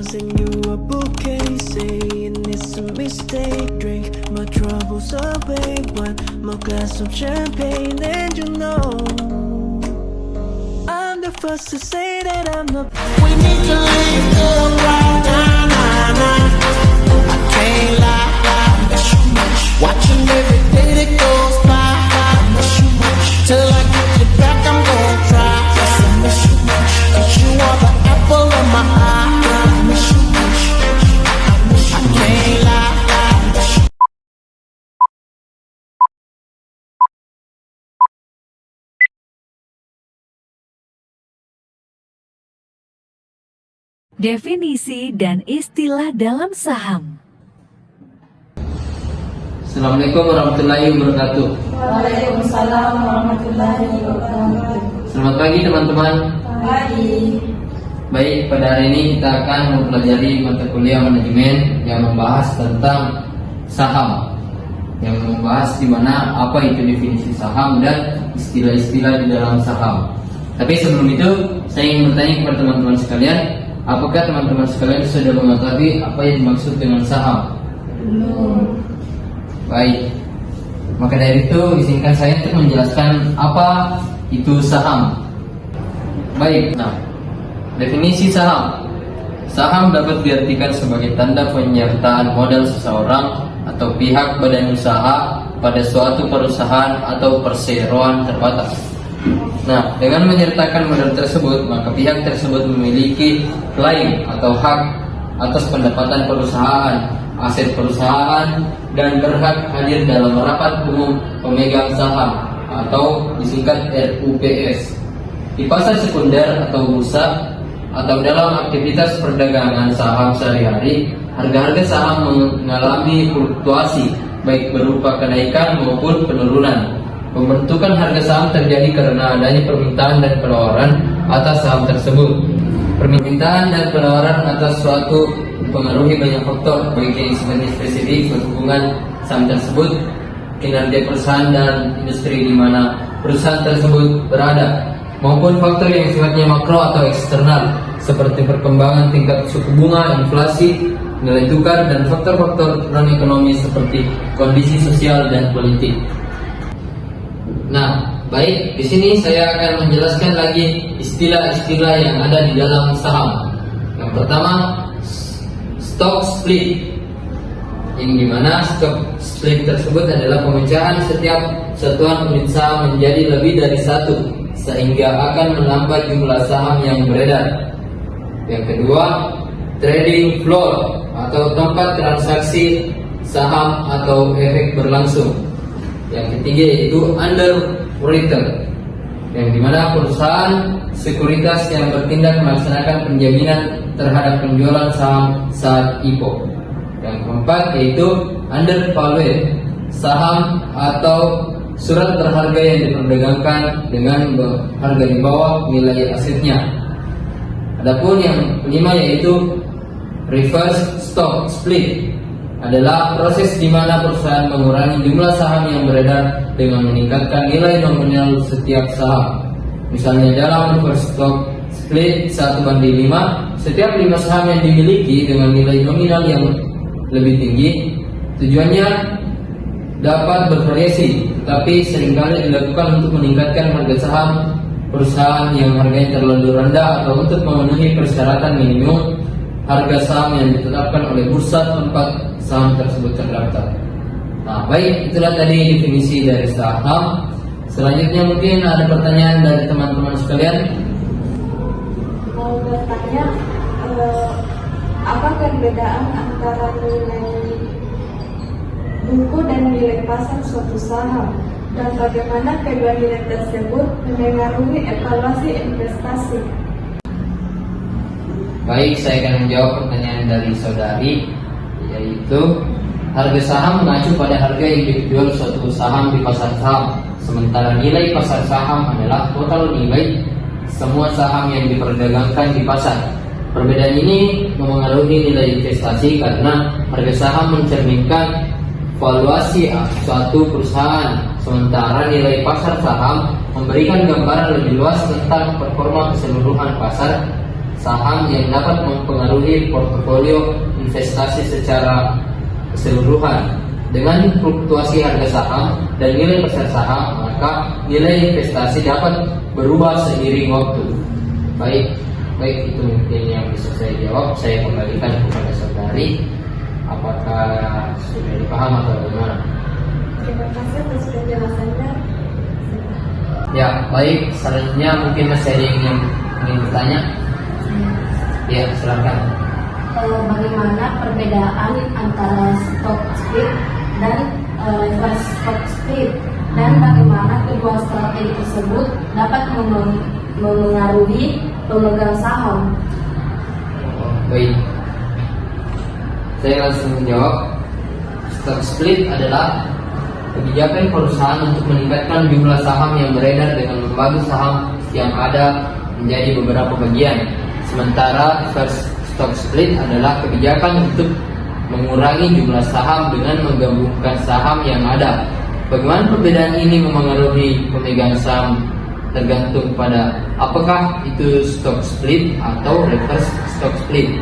send you a bouquet, saying it's a mistake. Drink my troubles away, one more glass of champagne, and you know I'm the first to say that I'm not. We need to leave good right now, nah, nah. I can't lie, I miss you much. Watching every day that goes by, I miss you much. Till I get you back, I'm gonna try. Yes, I miss you much. 'Cause you are the apple of my eye. I miss you much. I can't lie, I miss you. Definisi dan istilah dalam saham. Assalamualaikum warahmatullahi wabarakatuh. Waalaikumsalam warahmatullahi wabarakatuh. Selamat pagi teman-teman. Baik, pada hari ini kita akan mempelajari mata kuliah manajemen yang membahas tentang saham, yang membahas di mana apa itu definisi saham dan istilah-istilah di dalam saham. Tapi sebelum itu, saya ingin bertanya kepada teman-teman sekalian, apakah teman-teman sekalian sudah mengetahui apa yang dimaksud dengan saham? Belum. Baik, maka dari itu izinkan saya untuk menjelaskan apa itu saham. Baik, nah, definisi saham. Saham dapat diartikan sebagai tanda penyertaan modal seseorang atau pihak badan usaha pada suatu perusahaan atau perseroan terbatas. Nah, dengan menyertakan modal tersebut, maka pihak tersebut memiliki klaim atau hak atas pendapatan perusahaan, aset perusahaan, dan berhak hadir dalam rapat umum pemegang saham atau disingkat RUPS di pasar sekunder atau bursa atau dalam aktivitas perdagangan saham sehari-hari. Harga-harga saham mengalami fluktuasi baik berupa kenaikan maupun penurunan. Pembentukan harga saham terjadi karena adanya permintaan dan penawaran atas saham tersebut. Permintaan dan penawaran atas suatu mempengaruhi banyak faktor, baik yang sifatnya spesifik berhubungan saham tersebut, kinerja perusahaan dan industri di mana perusahaan tersebut berada, maupun faktor yang sifatnya makro atau eksternal, seperti perkembangan tingkat suku bunga, inflasi, nilai tukar, dan faktor-faktor non-ekonomi seperti kondisi sosial dan politik. Nah, baik, di sini saya akan menjelaskan lagi istilah-istilah yang ada di dalam saham. Yang pertama, stock split, yang dimana stock split tersebut adalah pemecahan setiap satuan unit saham menjadi lebih dari satu, sehingga akan menambah jumlah saham yang beredar. Yang kedua, trading floor atau tempat transaksi saham atau efek berlangsung. Yang ketiga yaitu underwriter, yang dimana perusahaan sekuritas yang bertindak melaksanakan penjaminan terhadap penjualan saham saat IPO. Yang keempat yaitu undervalued, saham atau surat berharga yang diperdagangkan dengan harga di bawah nilai asetnya. Adapun yang kelima yaitu reverse stock split, adalah proses di mana perusahaan mengurangi jumlah saham yang beredar dengan meningkatkan nilai nominal setiap saham. Misalnya dalam reverse stock split 1:5, setiap 5 saham yang dimiliki dengan nilai nominal yang lebih tinggi. Tujuannya dapat bervariasi, tapi seringkali dilakukan untuk meningkatkan harga saham perusahaan yang harganya terlalu rendah atau untuk memenuhi persyaratan minimum harga saham yang ditetapkan oleh bursa tempat saham tersebut terdaftar. Nah, baik, itulah tadi definisi dari saham. Selanjutnya mungkin ada pertanyaan dari teman-teman sekalian. Mau bertanya, apa perbedaan antara nilai buku dan nilai pasar suatu saham, dan bagaimana kedua nilai tersebut memengaruhi evaluasi investasi? Baik, saya akan menjawab pertanyaan dari saudari, yaitu harga saham mengacu pada harga yang dijual suatu saham di pasar saham, sementara nilai pasar saham adalah total nilai semua saham yang diperdagangkan di pasar. Perbedaan ini memengaruhi nilai investasi karena harga saham mencerminkan valuasi suatu perusahaan, sementara nilai pasar saham memberikan gambaran lebih luas tentang performa keseluruhan pasar saham yang dapat mempengaruhi portofolio investasi secara keseluruhan. Dengan fluktuasi harga saham dan nilai pasar saham, maka nilai investasi dapat berubah seiring waktu. Baik itu mungkin yang bisa saya jawab. Saya kembalikan kepada saudari. Apakah sudah dipaham atau bagaimana? Terima kasih atas penjelasannya. Ya, baik. Selanjutnya mungkin masih ada yang ingin bertanya. Ya, silakan. Bagaimana perbedaan antara stock split dan reverse stock split, dan bagaimana kedua strategi tersebut dapat memengaruhi pemegang saham? Baik, saya langsung menjawab. Stock split adalah kebijakan perusahaan untuk meningkatkan jumlah saham yang beredar dengan membagi saham yang ada menjadi beberapa bagian. Sementara reverse stock split adalah kebijakan untuk mengurangi jumlah saham dengan menggabungkan saham yang ada. Bagaimana perbedaan ini memengaruhi pemegang saham? Tergantung pada apakah itu stock split atau reverse stock split.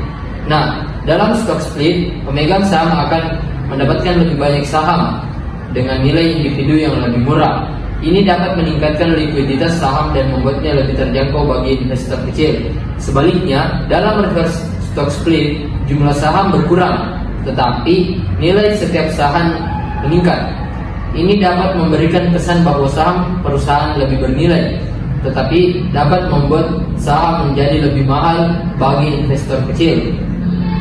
Nah, dalam stock split, pemegang saham akan mendapatkan lebih banyak saham dengan nilai individu yang lebih murah. Ini dapat meningkatkan likuiditas saham dan membuatnya lebih terjangkau bagi investor kecil. Sebaliknya, dalam reverse stock split, jumlah saham berkurang, tetapi nilai setiap saham meningkat. Ini dapat memberikan kesan bahwa saham perusahaan lebih bernilai, tetapi dapat membuat saham menjadi lebih mahal bagi investor kecil.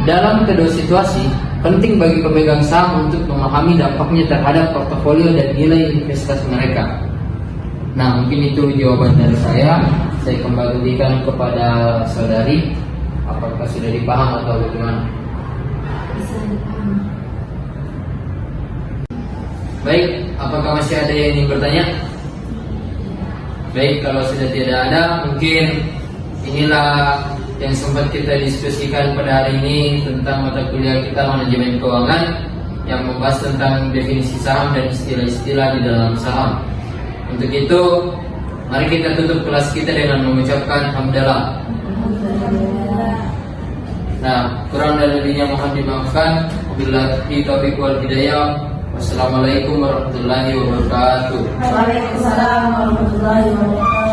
Dalam kedua situasi, penting bagi pemegang saham untuk memahami dampaknya terhadap portofolio dan nilai investasi mereka. Nah, mungkin itu jawaban dari saya. Saya kembalikan kepada saudari. Apakah sudah dipaham atau bagaimana? Bisa dipahami. Baik, apakah masih ada yang ingin bertanya? Baik, kalau sudah tidak ada, mungkin inilah yang sempat kita diskusikan pada hari ini tentang mata kuliah kita manajemen keuangan yang membahas tentang definisi saham dan istilah-istilah di dalam saham. Untuk itu, mari kita tutup kelas kita dengan mengucapkan hamdalah. Nah, kurang dan lebihnya mohon dimaafkan. Wabillahi taufiq wal hidayah. Wassalamualaikum warahmatullahi wabarakatuh. Waalaikumsalam warahmatullahi wabarakatuh.